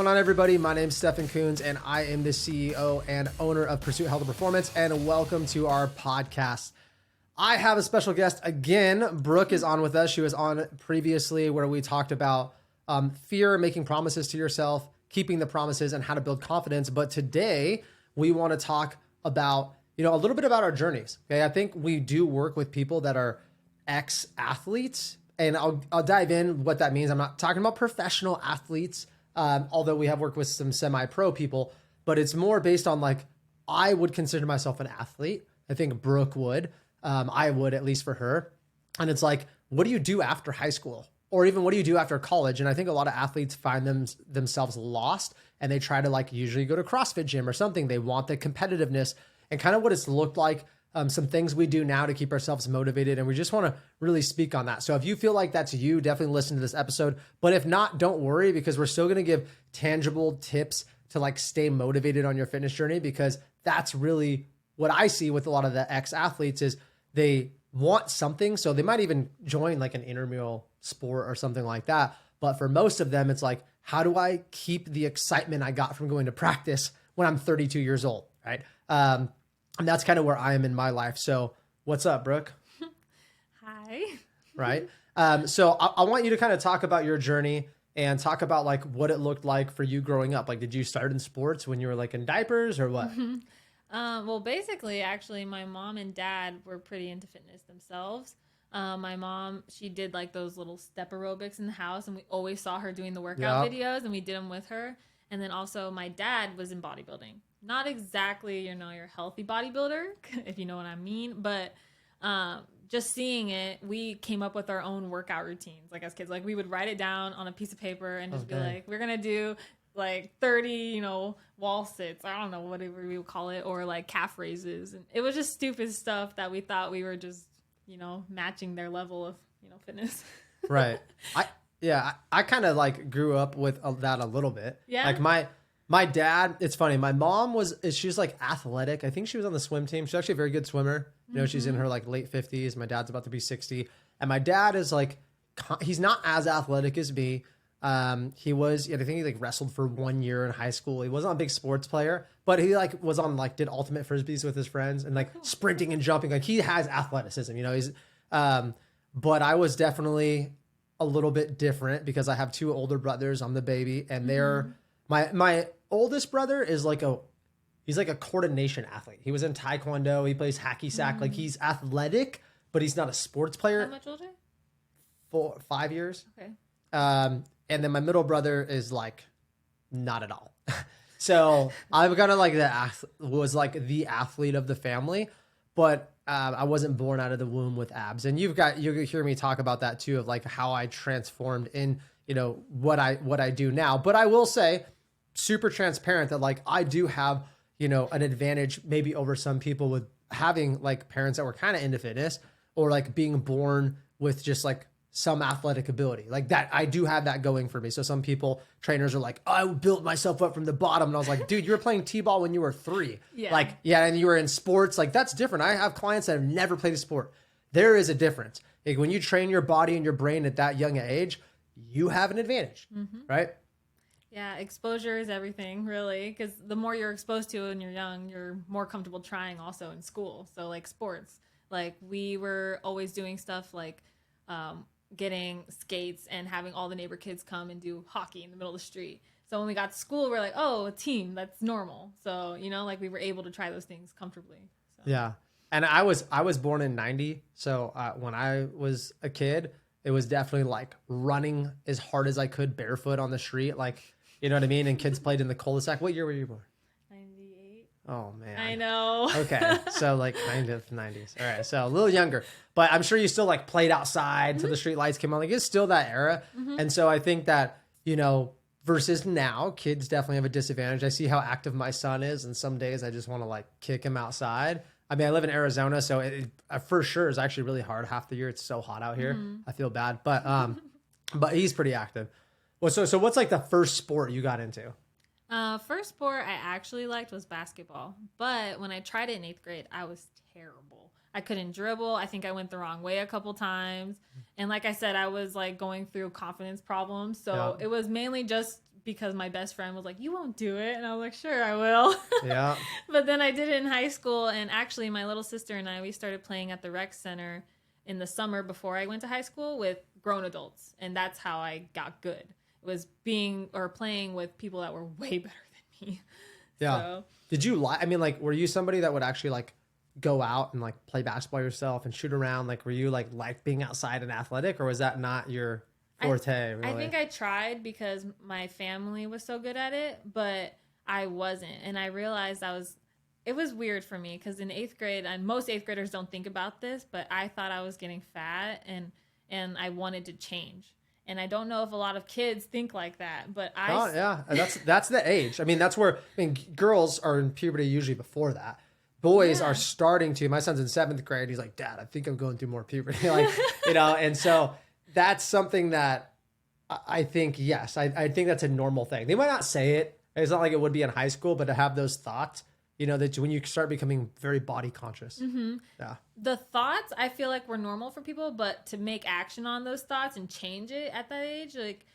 going on, everybody? My name is Stefan I, and I am the CEO and owner of Pursuit Health and Performance, and welcome to our podcast. I have a special guest again. Brooke is on with us. She was on previously where we talked about fear, making promises to yourself, keeping the promises, and how to build confidence. But today we want to talk about, a little bit about our journeys. Okay, I think we do work with people that are ex-athletes, and I'll dive in what that means. I'm not talking about professional athletes, although we have worked with some semi-pro people, but it's more based on like, I would consider myself an athlete. I think Brooke would. I would, at least for her. And it's like, what do you do after high school? Or even what do you do after college? And I think a lot of athletes find themselves lost, and they try to like usually go to CrossFit gym or something. They want the competitiveness and kind of what it's looked like. Some things we do now to keep ourselves motivated. And we just want to really speak on that. So if you feel like that's you, definitely listen to this episode. But if not, don't worry, because we're still going to give tangible tips to like stay motivated on your fitness journey, because that's really what I see with a lot of the ex-athletes is they want something. So they might even join like an intramural sport or something like that. But for most of them, it's like, how do I keep the excitement I got from going to practice when I'm 32 years old, right? And that's kind of where I am in my life. So what's up, Brooke? Hi. Right. So I want you to kind of talk about your journey and talk about like what it looked like for you growing up. Like, did you start in sports when you were like in diapers or what? Mm-hmm. Well, basically, actually, my mom and dad were pretty into fitness themselves. My mom, she did like those little step aerobics in the house, and we always saw her doing the workout videos, and we did them with her. And then also my dad was in bodybuilding. Not exactly, your healthy bodybuilder, if you know what I mean. But just seeing it, we came up with our own workout routines. Like as kids, like we would write it down on a piece of paper and just be like, we're going to do like 30, wall sits. I don't know, whatever we would call it. Or like calf raises. And it was just stupid stuff that we thought we were just, matching their level of, fitness. Right. I kind of like grew up with that a little bit. Yeah. Like my dad, it's funny. My mom she's like athletic. I think she was on the swim team. She's actually a very good swimmer. She's in her like late 50s. My dad's about to be 60. And my dad is like, he's not as athletic as me. He was, I think he like wrestled for 1 year in high school. He wasn't a big sports player, but he like was on like, did ultimate frisbees with his friends and like sprinting and jumping. Like he has athleticism, he's, but I was definitely a little bit different because I have two older brothers. I'm the baby, and they're my oldest brother is he's like a coordination athlete. He was in Taekwondo. He plays hacky sack. Like he's athletic, but he's not a sports player. How much older? 5 years. Okay. And then my middle brother is like not at all. So I'm kind of like was like the athlete of the family, but I wasn't born out of the womb with abs. And you'll hear me talk about that too, of like how I transformed in, what I do now. But I will say, super transparent, that like I do have, an advantage maybe over some people with having like parents that were kind of into fitness, or like being born with just like some athletic ability like that. I do have that going for me. So some trainers are like, oh, I built myself up from the bottom. And I was like, dude, you were playing T-ball when you were 3. Yeah. And you were in sports. Like that's different. I have clients that have never played a sport. There is a difference. Like when you train your body and your brain at that young age, you have an advantage, right? Yeah, exposure is everything, really, because the more you're exposed to when you're young, you're more comfortable trying also in school. So like sports, like we were always doing stuff like getting skates and having all the neighbor kids come and do hockey in the middle of the street. So when we got to school, we're like, oh, a team, that's normal. So, like we were able to try those things comfortably. So. Yeah. And I was born in 90. So when I was a kid, it was definitely like running as hard as I could barefoot on the street. Like, you know what I mean? And kids played in the cul-de-sac. What year were you born? 98. Oh, man. I know. Okay. So like kind of 90s. All right. So a little younger. But I'm sure you still like played outside till the street lights came on. Like it's still that era. And so I think that, versus now, kids definitely have a disadvantage. I see how active my son is. And some days I just want to like kick him outside. I mean, I live in Arizona, so it for sure is actually really hard half the year. It's so hot out here. I feel bad, but he's pretty active. Well, so what's like the first sport you got into? First sport I actually liked was basketball, but when I tried it in 8th grade, I was terrible. I couldn't dribble. I think I went the wrong way a couple times, and like I said, I was like going through confidence problems. So it was mainly just because my best friend was like, you won't do it. And I was like, sure, I will. Yeah. But then I did it in high school. And actually, my little sister and I, we started playing at the rec center in the summer before I went to high school with grown adults. And that's how I got good. It was playing with people that were way better than me. Yeah. So. Did you I mean, like, were you somebody that would actually like go out and like play basketball yourself and shoot around? Like, were you like being outside and athetic, or was that not your forte? Really? I think I tried because my family was so good at it, but I wasn't. And I realized it was weird for me because in 8th grade, and most 8th graders don't think about this, but I thought I was getting fat and I wanted to change. And I don't know if a lot of kids think like that, but that's the age. I mean, that's where, girls are in puberty usually before that. Boys are starting to. My son's in 7th grade. He's like, Dad, I think I'm going through more puberty. Like, and so that's something that I think, yes, I think that's a normal thing. They might not say it. It's not like it would be in high school, but to have those thoughts, that when you start becoming very body conscious. Mm-hmm. Yeah. The thoughts I feel like were normal for people, but to make action on those thoughts and change it at that age, like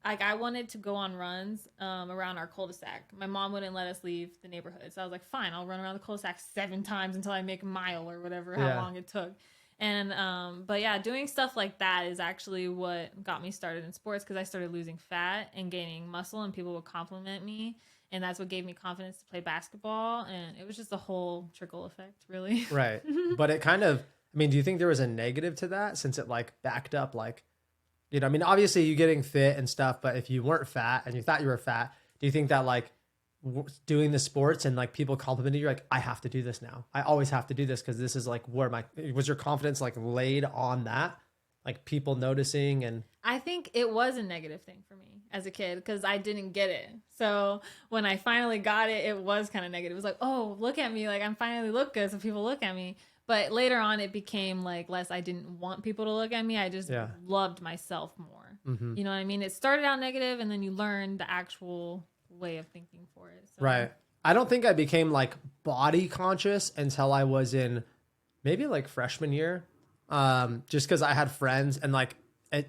I wanted to go on runs around our cul-de-sac. My mom wouldn't let us leave the neighborhood. So I was like, fine, I'll run around the cul-de-sac 7 times until I make a mile or whatever, how long it took. And, but yeah, doing stuff like that is actually what got me started in sports because I started losing fat and gaining muscle and people would compliment me. And that's what gave me confidence to play basketball. And it was just a whole trickle effect, really. Right. But it kind of, do you think there was a negative to that since it like backed up like, obviously you getting fit and stuff, but if you weren't fat and you thought you were fat, do you think that like doing the sports and like people complimented you, like, I have to do this now. I always have to do this because this is like where was your confidence like laid on that? Like people noticing and... I think it was a negative thing for me as a kid because I didn't get it. So when I finally got it, it was kind of negative. It was like, oh, look at me. Like I'm finally look good. So people look at me. But later on, it became like less. I didn't want people to look at me. I just loved myself more. Mm-hmm. You know what I mean? It started out negative and then you learn the actual way of thinking for it. So. Right. I don't think I became like body conscious until I was in maybe like freshman year. Just because I had friends and like,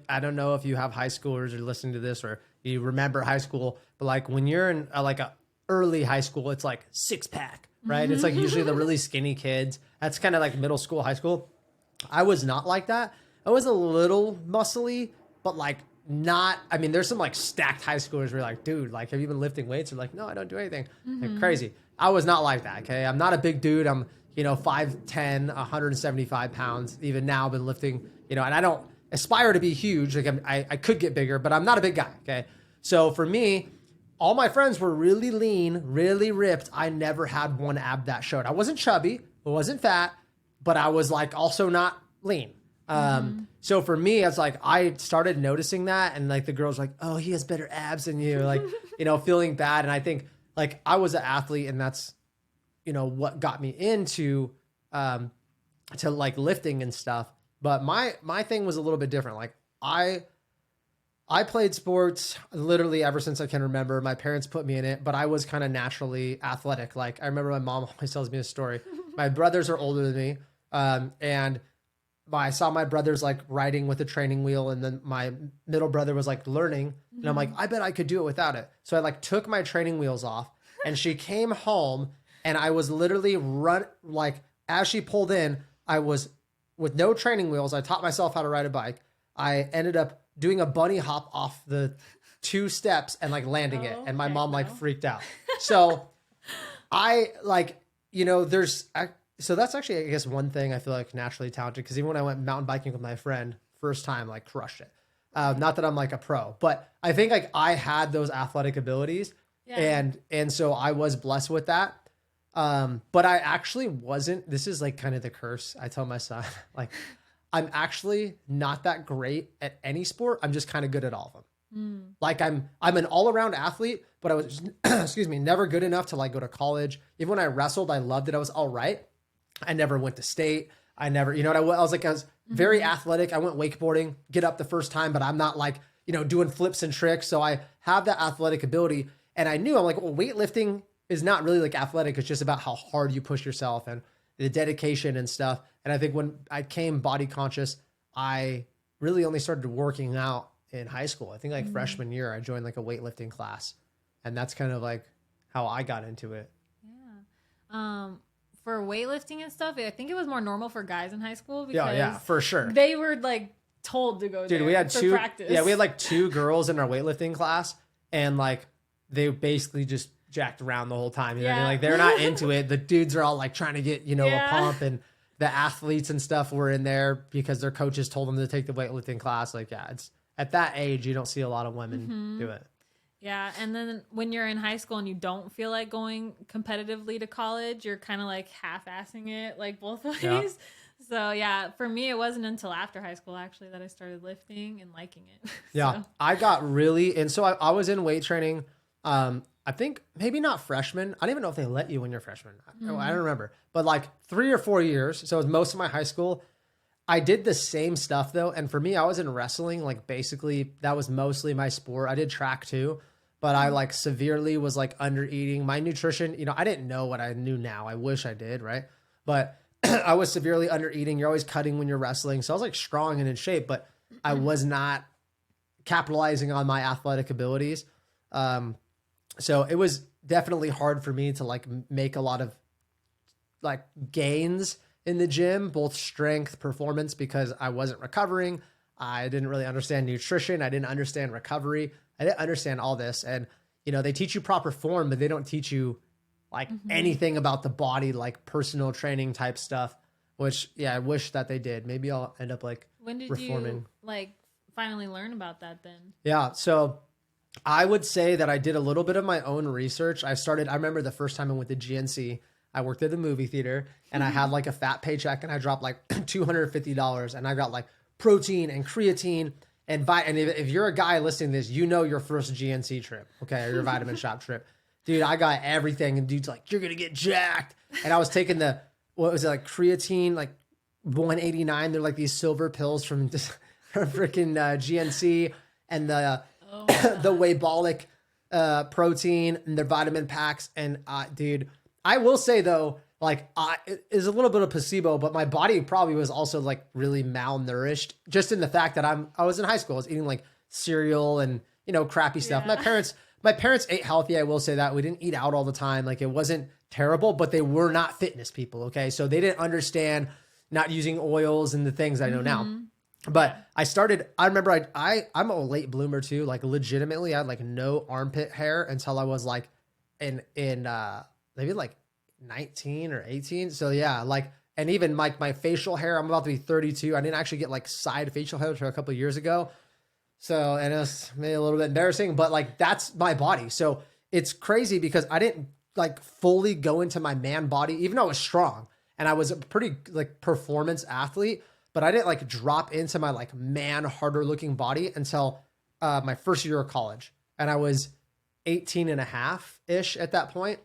I don't know if you have high schoolers or listening to this or you remember high school, but like when you're in like a early high school, it's like 6-pack, right? It's like usually the really skinny kids. That's kind of like middle school, high school. I was not like that. I was a little muscly, but like not, there's some like stacked high schoolers where you're like, dude, like, have you been lifting weights? Or like, no, I don't do anything. Like crazy. I was not like that. Okay. I'm not a big dude. I'm, 5'10", 175 pounds. Even now I've been lifting, and I don't aspire to be huge. Like I could get bigger, but I'm not a big guy. Okay. So for me, all my friends were really lean, really ripped. I never had one ab that showed. I wasn't chubby, I wasn't fat, but I was like also not lean. So for me, it's like, I started noticing that and like the girls were like, oh, he has better abs than you, like, feeling bad. And I think like I was an athlete and that's, what got me into, to like lifting and stuff. But my thing was a little bit different. Like I played sports literally ever since I can remember. My parents put me in it, but I was kind of naturally athletic. Like I remember my mom always tells me a story. My brothers are older than me. And I saw my brothers like riding with a training wheel. And then my middle brother was like learning. And I'm like, I bet I could do it without it. So I like took my training wheels off and she came home and I was literally as she pulled in, I was with no training wheels. I taught myself how to ride a bike. I ended up doing a bunny hop off the 2 steps and like landing it. And my mom like freaked out. So I like, so that's actually, I guess, one thing I feel like naturally talented. Cause even when I went mountain biking with my friend first time, like crushed it. Not that I'm like a pro, but I think like I had those athletic abilities and so I was blessed with that. But I actually wasn't, this is like kind of the curse. I tell my son, like, I'm actually not that great at any sport. I'm just kind of good at all of them. Like I'm an all around athlete, but I was, excuse me, never good enough to like go to college. Even when I wrestled, I loved it. I was all right. I never went to state. I never, I was very athletic. I went wakeboarding, get up the first time, but I'm not like, doing flips and tricks. So I have that athletic ability. And I knew I'm like, well, weightlifting is not really like athletic. It's just about how hard you push yourself and the dedication and stuff. And I think when I came body conscious, I really only started working out in high school. I think like freshman year, I joined like a weightlifting class, and that's kind of like how I got into it. Yeah. For weightlifting and stuff, I think it was more normal for guys in high school because Yeah, for sure. They were like told to go there. Dude, we had for practice. Yeah, we had like 2 girls in our weightlifting class, and like they basically just jacked around the whole time. You know what I mean? Like they're not into it. The dudes are all like trying to get, a pump, and the athletes and stuff were in there because their coaches told them to take the weightlifting class. Like, yeah, it's at that age, you don't see a lot of women do it. Yeah, and then when you're in high school and you don't feel like going competitively to college, you're kind of like half-assing it, like both ways. Yeah. So yeah, for me, it wasn't until after high school actually that I started lifting and liking it. Yeah, I got really, and so I was in weight training. I think maybe not freshman. I don't even know if they let you when you're freshman. I don't remember, but like 3 or 4 years. So it was most of my high school. I did the same stuff though. And for me, I was in wrestling. Like basically that was mostly my sport. I did track too, but I like severely was like under eating. My nutrition, I didn't know what I knew now. I wish I did. Right. But I was severely under eating. You're always cutting when you're wrestling. So I was like strong and in shape, but I was not capitalizing on my athletic abilities. So it was definitely hard for me to like make a lot of like gains in the gym, both strength, performance, because I wasn't recovering. I didn't really understand nutrition. I didn't understand recovery. I didn't understand all this. And, they teach you proper form, but they don't teach you like anything about the body, like personal training type stuff, which, I wish that they did. Maybe I'll end up like when did reforming. You like finally learn about that then? Yeah. So I would say that I did a little bit of my own research. I remember the first time I went to GNC, I worked at the movie theater and I had like a fat paycheck and I dropped like $250 and I got like protein and creatine and if you're a guy listening to this, your first GNC trip, okay, or your vitamin shop trip. Dude, I got everything and dude's like, you're going to get jacked. And I was taking like creatine, like 189. They're like these silver pills from freaking GNC and the Waybolic protein and their vitamin packs. And dude, I will say though, like it is a little bit of placebo, but my body probably was also like really malnourished just in the fact that I was in high school. I was eating like cereal and, crappy stuff. Yeah. My parents ate healthy. I will say that we didn't eat out all the time. Like it wasn't terrible, but they were not fitness people. Okay. So they didn't understand not using oils and the things I know now. But I remember I'm a late bloomer too. Like legitimately I had like no armpit hair until I was like in maybe like 19 or 18. So yeah, like, and even like my facial hair, I'm about to be 32. I didn't actually get like side facial hair until a couple of years ago. So, and it was maybe a little bit embarrassing, but like that's my body. So it's crazy because I didn't like fully go into my man body, even though I was strong and I was a pretty like performance athlete, but I didn't like drop into my like man harder looking body until my first year of college. And I was 18 and a half ish at that point.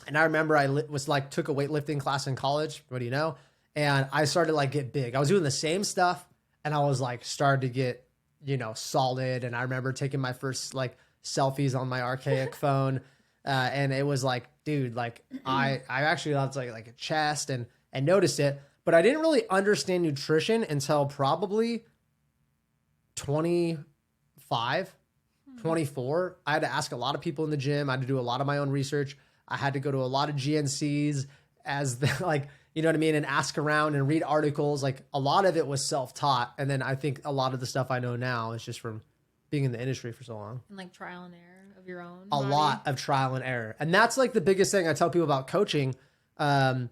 And I remember I took a weightlifting class in college. What do you know? And I started to like get big. I was doing the same stuff and I was like started to get, solid. And I remember taking my first like selfies on my archaic phone. And it was like, dude, like I actually lost like a chest and noticed it, but I didn't really understand nutrition until probably 25, 24. I had to ask a lot of people in the gym. I had to do a lot of my own research. I had to go to a lot of GNCs you know what I mean? And ask around and read articles. Like a lot of it was self-taught. And then I think a lot of the stuff I know now is just from being in the industry for so long. And like trial and error of your own. A lot of trial and error. And that's like the biggest thing I tell people about coaching. Because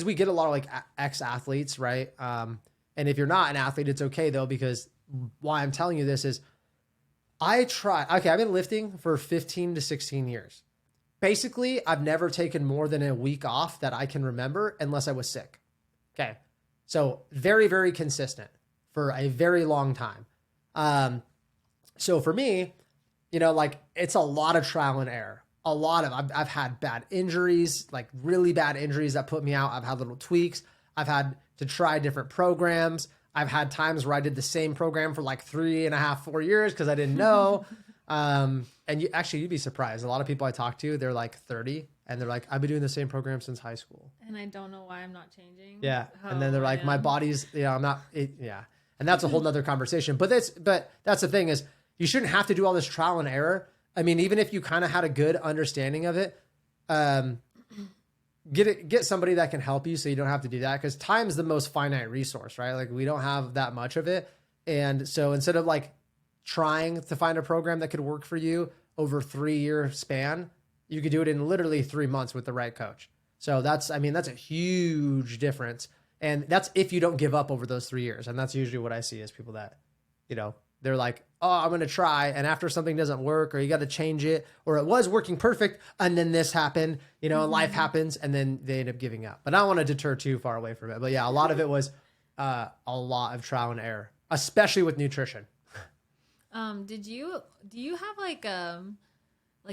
we get a lot of like ex-athletes, right? And if you're not an athlete, it's okay though, because why I'm telling you this is I've been lifting for 15 to 16 years. Basically, I've never taken more than a week off that I can remember unless I was sick. Okay. So very, very consistent for a very long time. So for me, it's a lot of trial and error. I've had bad injuries, like really bad injuries that put me out. I've had little tweaks. I've had to try different programs. I've had times where I did the same program for like 3.5, 4 years because I didn't know. And you'd be surprised. A lot of people I talk to, they're like 30 and they're like, I've been doing the same program since high school. And I don't know why I'm not changing. Yeah. And then they're like, my body's, I'm not, yeah. And that's a whole nother conversation. But that's the thing is you shouldn't have to do all this trial and error. I mean, even if you kind of had a good understanding of it, get somebody that can help you so you don't have to do that, because time is the most finite resource, right? Like we don't have that much of it. And so instead of like trying to find a program that could work for you over 3-year span, you could do it in literally 3 months with the right coach. So that's a huge difference. And that's if you don't give up over those 3 years. And that's usually what I see is people that, they're like, oh, I'm going to try. And after something doesn't work, or you got to change it, or it was working perfect, and then this happened, and life happens, and then they end up giving up. But I don't want to deter too far away from it. But yeah, a lot of it was a lot of trial and error, especially with nutrition. Do you have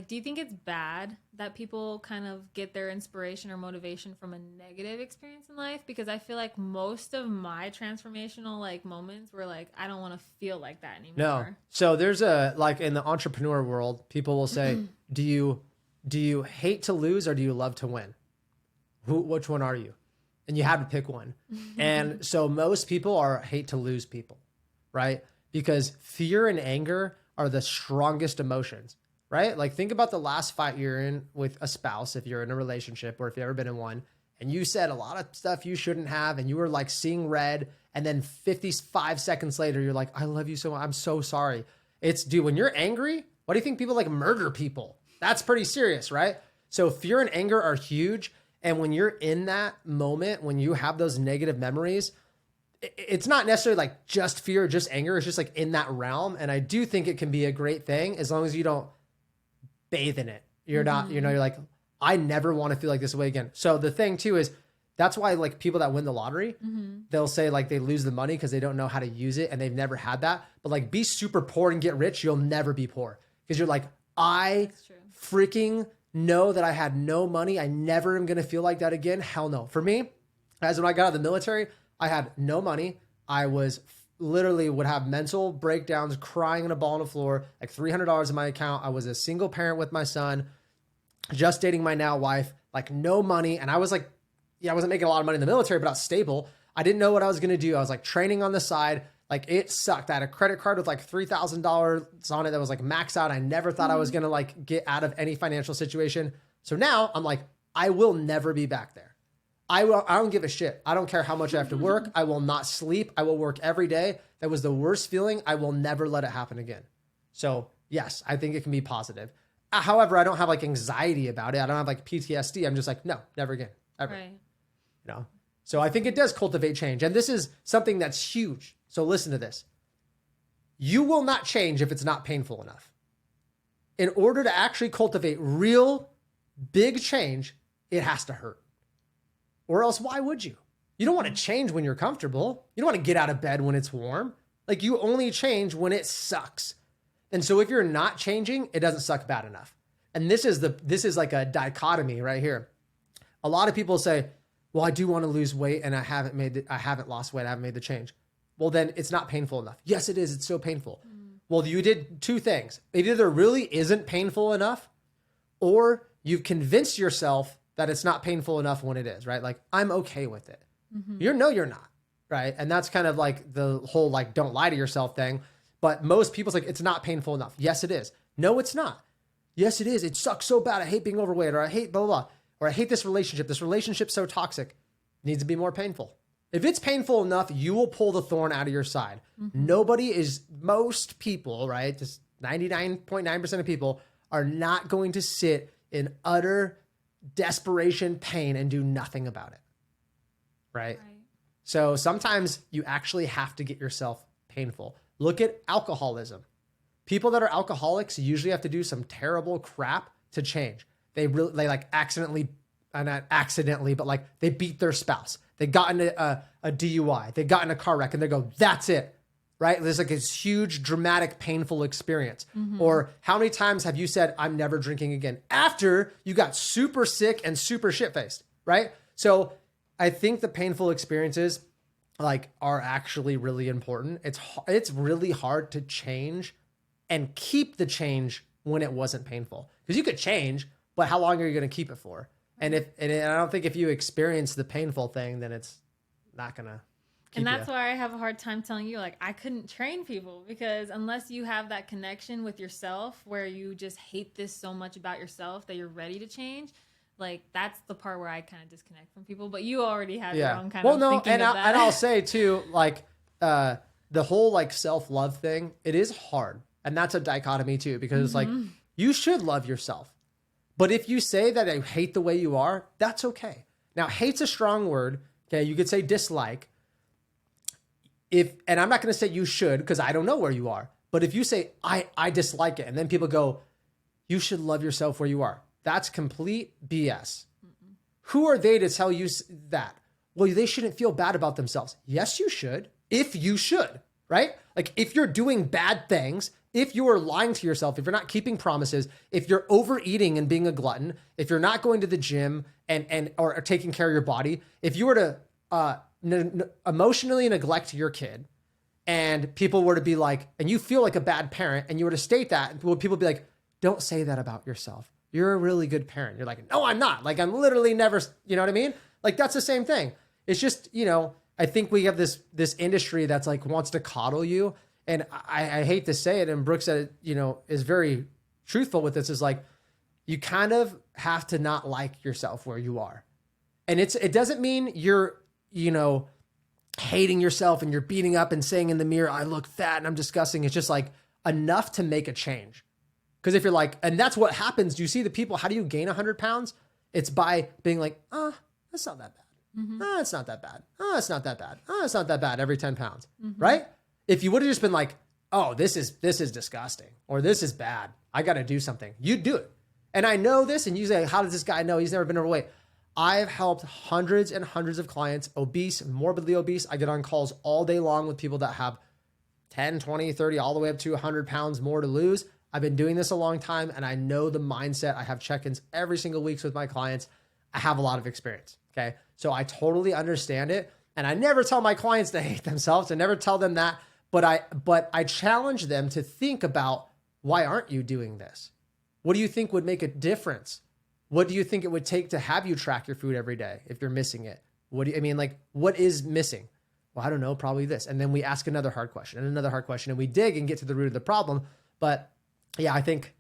do you think it's bad that people kind of get their inspiration or motivation from a negative experience in life? Because I feel like most of my transformational moments were like, I don't want to feel like that anymore. No. So there's in the entrepreneur world, people will say, do you hate to lose or do you love to win? Which one are you? And you have to pick one. And so most people are hate to lose people, right? Because fear and anger are the strongest emotions. Right? Like think about the last fight you're in with a spouse, if you're in a relationship or if you've ever been in one, and you said a lot of stuff you shouldn't have, and you were like seeing red, and then 55 seconds later, you're like, I love you so much. I'm so sorry. Dude, when you're angry, why do you think people like murder people? That's pretty serious, right? So fear and anger are huge. And when you're in that moment, when you have those negative memories, it's not necessarily like just fear, just anger. It's just like in that realm. And I do think it can be a great thing as long as you don't bathe in it. You're not, you're like, I never want to feel like this way again. So the thing too is that's why like people that win the lottery, they'll say like they lose the money because they don't know how to use it and they've never had that. But like be super poor and get rich, you'll never be poor because you're like, I freaking know that I had no money. I never am going to feel like that again. Hell no. For me, as when I got out of the military, I had no money. I was literally would have mental breakdowns, crying in a ball on the floor, like $300 in my account. I was a single parent with my son, just dating my now wife, like no money. And I was like, I wasn't making a lot of money in the military, but I was stable. I didn't know what I was going to do. I was like training on the side. Like it sucked. I had a credit card with like $3,000 on it that was like maxed out. I never thought I was going to like get out of any financial situation. So now I'm like, I will never be back there. I don't give a shit. I don't care how much I have to work. I will not sleep. I will work every day. That was the worst feeling. I will never let it happen again. So yes, I think it can be positive. However, I don't have like anxiety about it. I don't have like PTSD. I'm just like, no, never again, ever. Right. So I think it does cultivate change. And this is something that's huge. So listen to this. You will not change if it's not painful enough. In order to actually cultivate real big change, it has to hurt. Or else why would you? You don't want to change when you're comfortable. You don't want to get out of bed when it's warm. Like you only change when it sucks. And so if you're not changing, it doesn't suck bad enough. And this is like a dichotomy right here. A lot of people say, well, I do want to lose weight and I haven't lost weight. I haven't made the change. Well, then it's not painful enough. Yes, it is. It's so painful. Well, you did two things. It either really isn't painful enough or you've convinced yourself that it's not painful enough when it is, right? Like, I'm okay with it. You're not, right? And that's kind of like the whole, like, don't lie to yourself thing. But most people's like, it's not painful enough. Yes, it is. No, it's not. Yes, it is. It sucks so bad. I hate being overweight, or I hate blah, blah, blah. Or I hate this relationship. This relationship's so toxic. It needs to be more painful. If it's painful enough, you will pull the thorn out of your side. Most people, right? Just 99.9% of people are not going to sit in utter desperation, pain, and do nothing about it. Right? So sometimes you actually have to get yourself painful. Look at alcoholism. People that are alcoholics usually have to do some terrible crap to change. They like accidentally, not accidentally, but like they beat their spouse. They got into a DUI. They got in a car wreck and they go, that's it. Right? There's like this huge, dramatic, painful experience. Or how many times have you said, I'm never drinking again after you got super sick and super shit-faced, right? So I think the painful experiences like are actually really important. It's really hard to change and keep the change when it wasn't painful. Because you could change, but how long are you going to keep it for? And I don't think if you experience the painful thing, then it's not going to. And that's why I have a hard time telling you, like, I couldn't train people, because unless you have that connection with yourself where you just hate this so much about yourself that you're ready to change, like, that's the part where I kind of disconnect from people. But you already have your own kind of thinking of that. And I'll say too, like, the whole like self-love thing, it is hard. And that's a dichotomy too, because like you should love yourself. But if you say that I hate the way you are, that's okay. Now, hate's a strong word. Okay. You could say dislike. And I'm not going to say you should, because I don't know where you are. But if you say, I dislike it, and then people go, you should love yourself where you are, that's complete BS. Who are they to tell you that? Well, they shouldn't feel bad about themselves. Yes, you should. If you should, right? Like if you're doing bad things, if you are lying to yourself, if you're not keeping promises, if you're overeating and being a glutton, if you're not going to the gym or taking care of your body, if you were to emotionally neglect your kid, and people were to be like, and you feel like a bad parent, and you were to state that, will people be like, don't say that about yourself. You're a really good parent. You're like, no, I'm not. Like, I'm literally never, you know what I mean? Like, that's the same thing. It's just, I think we have this industry that's like wants to coddle you. And I hate to say it, and Brooke said it, is very truthful with this, is like, you kind of have to not like yourself where you are. And it doesn't mean you're, hating yourself and you're beating up and saying in the mirror, I look fat and I'm disgusting. It's just like enough to make a change. Because if you're like, and that's what happens. Do you see the people, how do you gain 100 pounds? It's by being like, that's not that bad. Oh, it's not that bad. Oh, it's not that bad. Oh, it's not that bad every 10 pounds. Right? If you would have just been like, oh, this is disgusting, or this is bad, I got to do something, you'd do it. And I know this, and you say, how does this guy know? He's never been overweight. I've helped hundreds and hundreds of clients, obese, morbidly obese. I get on calls all day long with people that have 10, 20, 30, all the way up to 100 pounds more to lose. I've been doing this a long time, and I know the mindset. I have check-ins every single week with my clients. I have a lot of experience, okay? So I totally understand it, and I never tell my clients to hate themselves. I never tell them that, but I challenge them to think about, why aren't you doing this? What do you think would make a difference? What do you think it would take to have you track your food every day if you're missing it? What is missing? Well, I don't know, probably this. And then we ask another hard question and another hard question, and we dig and get to the root of the problem. But yeah, I think,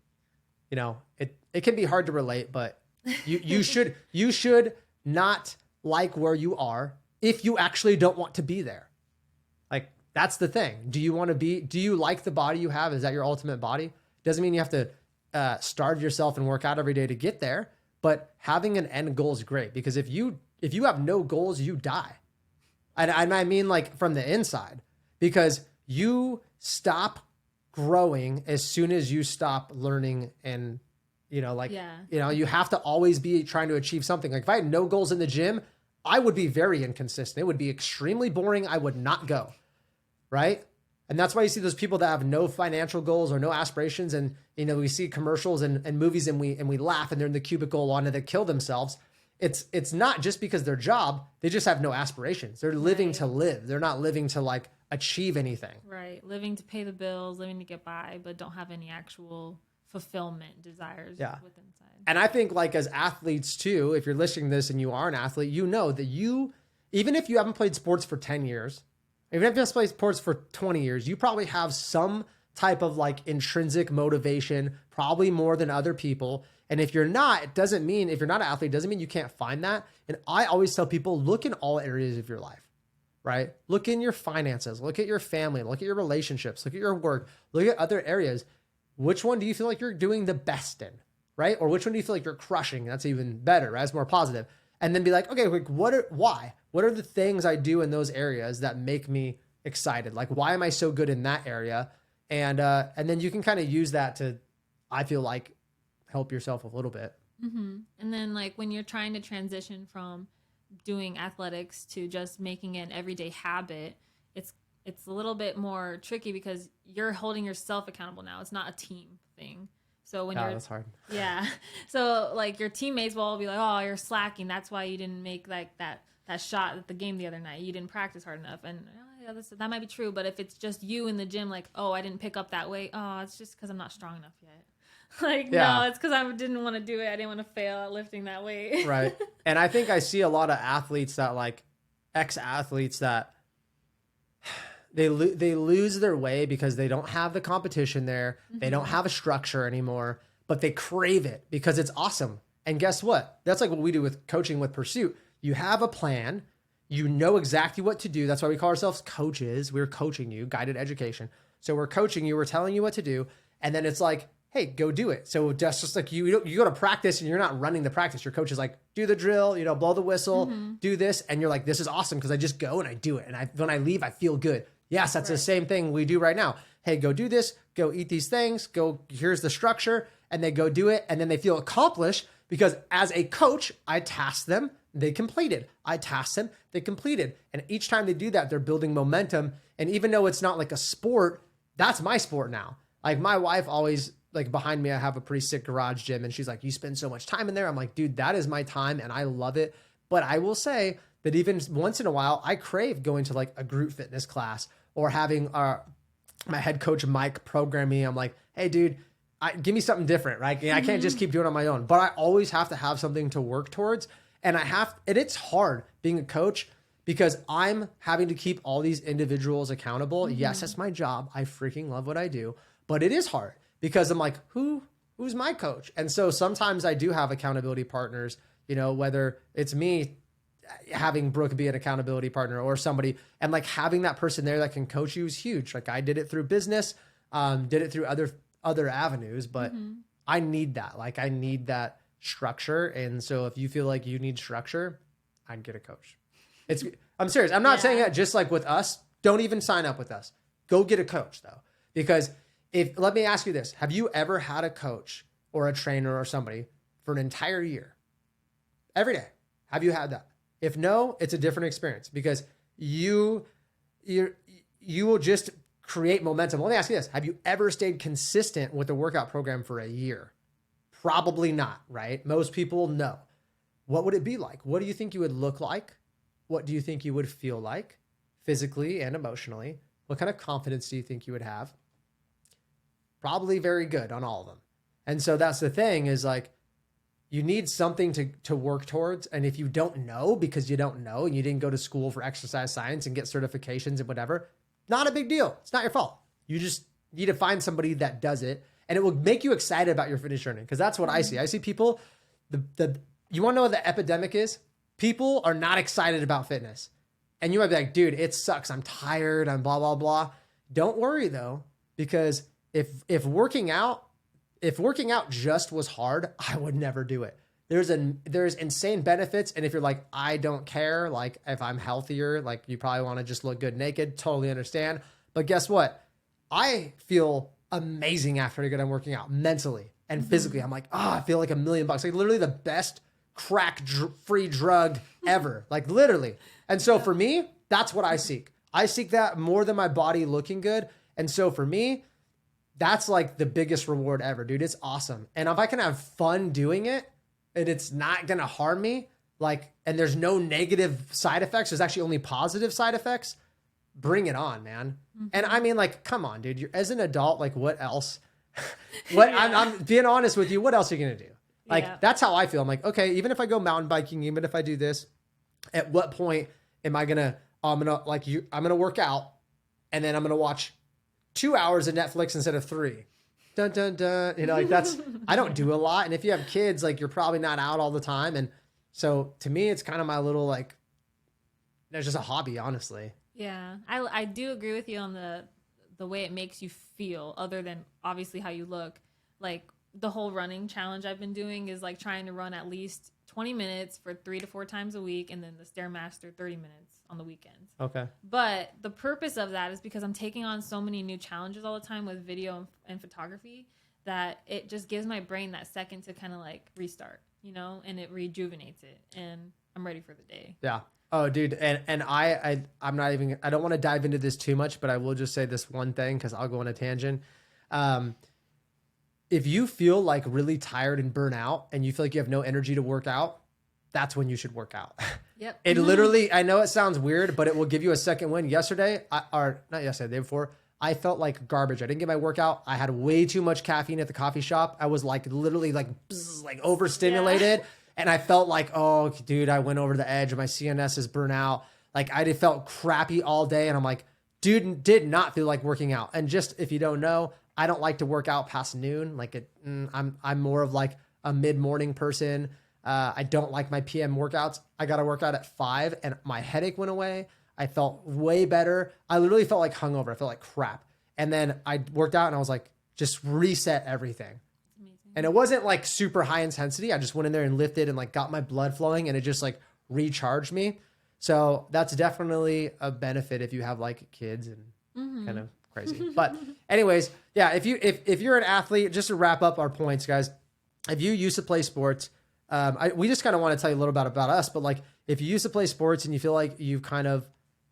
it can be hard to relate, but you should not like where you are if you actually don't want to be there. Like, that's the thing. Do you like the body you have? Is that your ultimate body? Doesn't mean you have to starve yourself and work out every day to get there, but having an end goal is great, because if you have no goals, you die. And I mean, like, from the inside, because you stop growing as soon as you stop learning. And you have to always be trying to achieve something. Like, if I had no goals in the gym, I would be very inconsistent. It would be extremely boring. I would not go. Right. And that's why you see those people that have no financial goals or no aspirations. And, we see commercials and movies, and we laugh, and they're in the cubicle on it, they kill themselves. It's not just because their job, they just have no aspirations. They're living to live. They're not living to like achieve anything. Right. Living to pay the bills, living to get by, but don't have any actual fulfillment desires within inside. And I think, like, as athletes too, if you're listening to this and you are an athlete, you know that even if you haven't played sports for 10 years, even if you haven't played sports for 20 years, you probably have some type of like intrinsic motivation, probably more than other people. And if you're not, if you're not an athlete, it doesn't mean you can't find that. And I always tell people, look in all areas of your life, right? Look in your finances, look at your family, look at your relationships, look at your work, look at other areas. Which one do you feel like you're doing the best in, right? Or which one do you feel like you're crushing? That's even better, right? It's more positive. And then be like, okay, like, why? What are the things I do in those areas that make me excited? Like, why am I so good in that area? And then you can kind of use that to, I feel like, help yourself a little bit. Mm-hmm. And then, like, when you're trying to transition from doing athletics to just making it an everyday habit, it's a little bit more tricky, because you're holding yourself accountable now. It's not a team thing. So when that's hard. Yeah. So like, your teammates will all be like, oh, you're slacking. That's why you didn't make like that shot at the game the other night. You didn't practice hard enough. And that might be true. But if it's just you in the gym, like, oh, I didn't pick up that weight. Oh, it's just because I'm not strong enough yet. No, it's because I didn't want to do it. I didn't want to fail at lifting that weight. Right. And I think I see a lot of athletes that, like, ex-athletes that they lose their way because they don't have the competition there. They don't have a structure anymore, but they crave it because it's awesome. And guess what? That's like what we do with coaching with Pursuit. You have a plan. You know exactly what to do. That's why we call ourselves coaches. We're coaching you, guided education. So we're coaching you. We're telling you what to do. And then it's like, hey, go do it. So that's just like you go to practice and you're not running the practice. Your coach is like, do the drill, blow the whistle, do this. And you're like, this is awesome because I just go and I do it. And when I leave, I feel good. Yes, that's the same thing we do right now. Hey, go do this, go eat these things, here's the structure. And they go do it. And then they feel accomplished because as a coach, I task them, they completed. I tasked them, they completed. And each time they do that, they're building momentum. And even though it's not like a sport, that's my sport now. Like my wife always, like behind me, I have a pretty sick garage gym. And she's like, you spend so much time in there. I'm like, dude, that is my time and I love it. But I will say that even once in a while, I crave going to like a group fitness class or having my head coach, Mike, program me. I'm like, hey, dude, give me something different, right? I can't just keep doing it on my own, but I always have to have something to work towards. And it's hard being a coach because I'm having to keep all these individuals accountable. Yes, that's my job. I freaking love what I do, but it is hard because I'm like, who's my coach? And so sometimes I do have accountability partners, whether it's me having Brooke be an accountability partner or somebody, and like having that person there that can coach you is huge. Like I did it through business, did it through other avenues, but I need that. Like I need that structure. And so if you feel like you need structure, I'd get a coach. I'm serious. I'm not saying that just like with us, don't even sign up with us. Go get a coach though. Because let me ask you this, have you ever had a coach or a trainer or somebody for an entire year? Every day. Have you had that? If no, it's a different experience because you will just create momentum. Let me ask you this. Have you ever stayed consistent with a workout program for a year? Probably not, right? Most people, no. What would it be like? What do you think you would look like? What do you think you would feel like physically and emotionally? What kind of confidence do you think you would have? Probably very good on all of them. And so that's the thing is like, you need something to work towards. And if you don't know because you don't know and you didn't go to school for exercise science and get certifications and whatever, not a big deal. It's not your fault. You just need to find somebody that does it and it will make you excited about your fitness journey. Because that's what I see. I see people, you want to know what the epidemic is? People are not excited about fitness. And you might be like, dude, it sucks. I'm tired. I'm blah, blah, blah. Don't worry though, because if working out just was hard, I would never do it. There's insane benefits. And if you're like, I don't care, like if I'm healthier, like you probably want to just look good naked, totally understand. But guess what? I feel amazing after I get done working out mentally and physically. I'm like, I feel like $1 million. Like literally the best free drug ever, like literally. And so for me, that's what I seek. I seek that more than my body looking good. And so for me, that's like the biggest reward ever, dude. It's awesome. And if I can have fun doing it and it's not going to harm me, like, and there's no negative side effects, there's actually only positive side effects, bring it on, man. And I mean, like, come on, dude, you're as an adult, like what else? I'm being honest with you. What else are you going to do? Like, that's how I feel. I'm like, okay, even if I go mountain biking, even if I do this, at what point am I going to, I'm going to work out and then I'm going to watch 2 hours of Netflix instead of 3. Dun, dun, dun. Like that's, I don't do a lot. And if you have kids, like you're probably not out all the time. And so to me, it's kind of my little, like, there's just a hobby, honestly. Yeah. I do agree with you on the way it makes you feel other than obviously how you look. Like the whole running challenge I've been doing is like trying to run at least 20 minutes for 3 to 4 times a week. And then the Stairmaster 30 minutes on the weekends. Okay. But the purpose of that is because I'm taking on so many new challenges all the time with video and photography that it just gives my brain that second to kind of like restart, and it rejuvenates it. And I'm ready for the day. Yeah. Oh, dude. And I'm not even, I don't want to dive into this too much, but I will just say this one thing because I'll go on a tangent. If you feel like really tired and burnt out and you feel like you have no energy to work out, that's when you should work out. Yep. It literally, I know it sounds weird, but it will give you a second win. Yesterday, or not yesterday, the day before, I felt like garbage. I didn't get my workout. I had way too much caffeine at the coffee shop. I was like literally like overstimulated. Yeah. And I felt like, oh, dude, I went over the edge. My CNS is burnt out. Like I felt crappy all day. And I'm like, did not feel like working out. And just, if you don't know, I don't like to work out past noon. I'm more of like a mid-morning person. I don't like my PM workouts. I got to work out at 5 and my headache went away. I felt way better. I literally felt like hungover. I felt like crap. And then I worked out and I was like, just reset everything. And it wasn't like super high intensity. I just went in there and lifted and like got my blood flowing and it just like recharged me. So that's definitely a benefit if you have like kids and kind of crazy. But anyways, yeah, if you're an athlete, just to wrap up our points, guys, if you used to play sports, we just kind of want to tell you a little bit about us, but like if you used to play sports and you feel like you kind of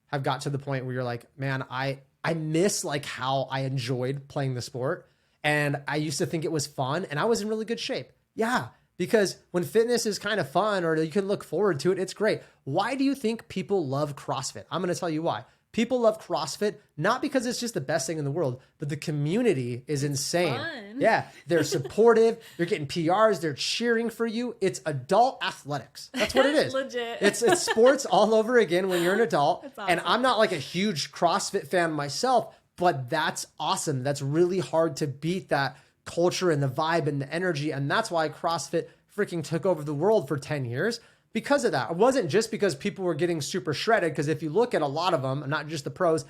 have got to the point where you're like, man, I miss like how I enjoyed playing the sport. And I used to think it was fun and I was in really good shape. Yeah. Because when fitness is kind of fun or you can look forward to it, it's great. Why do you think people love CrossFit? I'm going to tell you why. People love CrossFit, not because it's just the best thing in the world, but the community is insane. Fun. Yeah. They're supportive. You're getting PRs. They're cheering for you. It's adult athletics. That's what it is. Legit. It's sports all over again when you're an adult. That's awesome. And I'm not like a huge CrossFit fan myself, but that's awesome. That's really hard to beat that culture and the vibe and the energy. And that's why CrossFit freaking took over the world for 10 years because of that. It wasn't just because people were getting super shredded. Because if you look at a lot of them, not just the pros,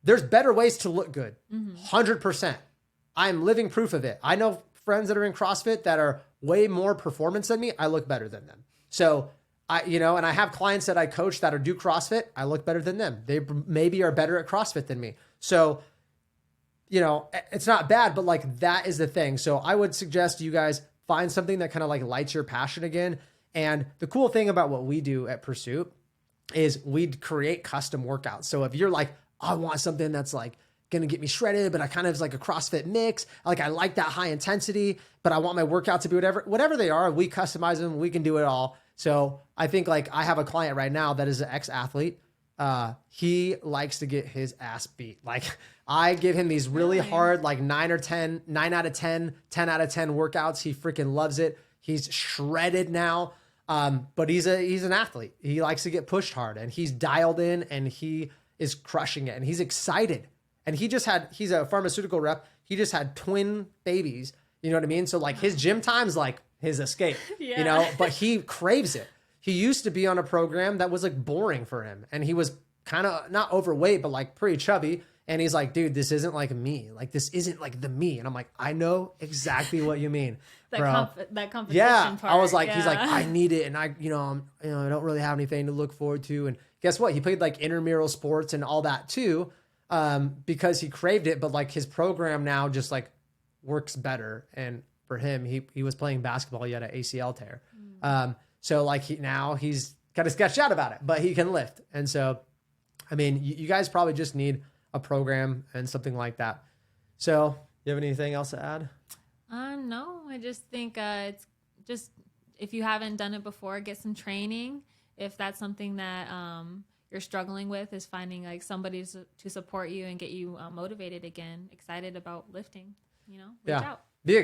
there's better ways to look good. 100%. I'm living proof of it. I know friends that are in CrossFit that are way more performance than me. I look better than them. So and I have clients that I coach that do CrossFit. I look better than them. They maybe are better at CrossFit than me. So, it's not bad, but like that is the thing. So I would suggest you guys find something that kind of like lights your passion again. And the cool thing about what we do at Pursuit is we create custom workouts. So if you're like, I want something that's like going to get me shredded, but I kind of like a CrossFit mix. Like I like that high intensity, but I want my workout to be whatever they are. We customize them. We can do it all. So I think like I have a client right now that is an ex-athlete. He likes to get his ass beat. Like I give him these really hard, like 9 out of 10, 10 out of 10 workouts. He freaking loves it. He's shredded now. But he's an athlete. He likes to get pushed hard and he's dialed in and he is crushing it and he's excited. And he's a pharmaceutical rep. He just had twin babies. You know what I mean? So like his gym time's like his escape, but he craves it. He used to be on a program that was like boring for him. And he was kind of not overweight, but like pretty chubby. And he's like, dude, this isn't like me. Like, this isn't like the me. And I'm like, I know exactly what you mean, bro. That competition part. I was like, he's like, I need it. And I don't really have anything to look forward to. And guess what? He played like intramural sports and all that too, because he craved it. But like his program now just like works better. And for him, he was playing basketball. He had an ACL tear. So like he's kind of sketched out about it, but he can lift. And so, I mean, you guys probably just need a program and something like that. So you have anything else to add? No, I just think it's just, if you haven't done it before, get some training. If that's something that you're struggling with, is finding like somebody to support you and get you motivated again, excited about lifting, reach out. Be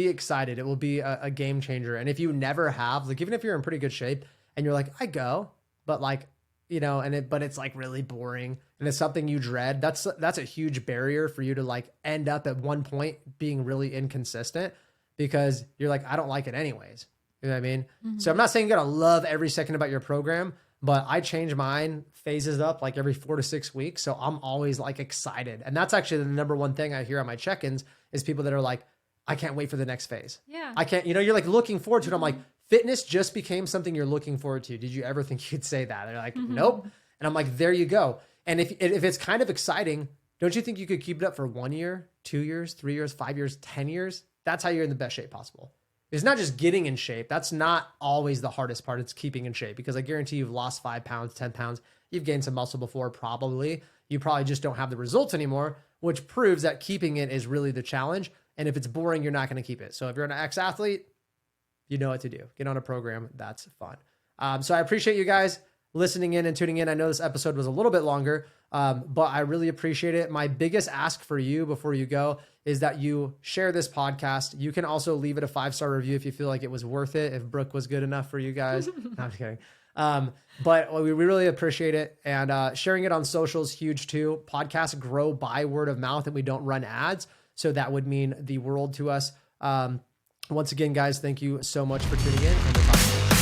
excited. It will be a game changer. And if you never have, like, even if you're in pretty good shape and you're like, I go, but like, but it's like really boring and it's something you dread. That's a huge barrier for you to like end up at one point being really inconsistent because you're like, I don't like it anyways. You know what I mean? So I'm not saying you got to love every second about your program, but I change mine phases up like every 4 to 6 weeks. So I'm always like excited. And that's actually the number one thing I hear on my check-ins is people that are like, I can't wait for the next phase. Yeah. I can't, you're like looking forward to it. I'm like, fitness just became something you're looking forward to. Did you ever think you'd say that? They're like, nope. And I'm like, there you go. And if it's kind of exciting, don't you think you could keep it up for 1 year, 2 years, 3 years, 5 years, 10 years? That's how you're in the best shape possible. It's not just getting in shape. That's not always the hardest part. It's keeping in shape because I guarantee you've lost 5 pounds, 10 pounds. You've gained some muscle before, probably. You probably just don't have the results anymore, which proves that keeping it is really the challenge. And if it's boring, you're not going to keep it. So if you're an ex-athlete, you know what to do. Get on a program. That's fun. So I appreciate you guys listening in and tuning in. I know this episode was a little bit longer, but I really appreciate it. My biggest ask for you before you go is that you share this podcast. You can also leave it a 5-star review if you feel like it was worth it, if Brooke was good enough for you guys. No, I'm kidding. But we really appreciate it. And sharing it on social is huge too. Podcasts grow by word of mouth and we don't run ads. So that would mean the world to us. Once again, guys, thank you so much for tuning in. And we'll talk to you.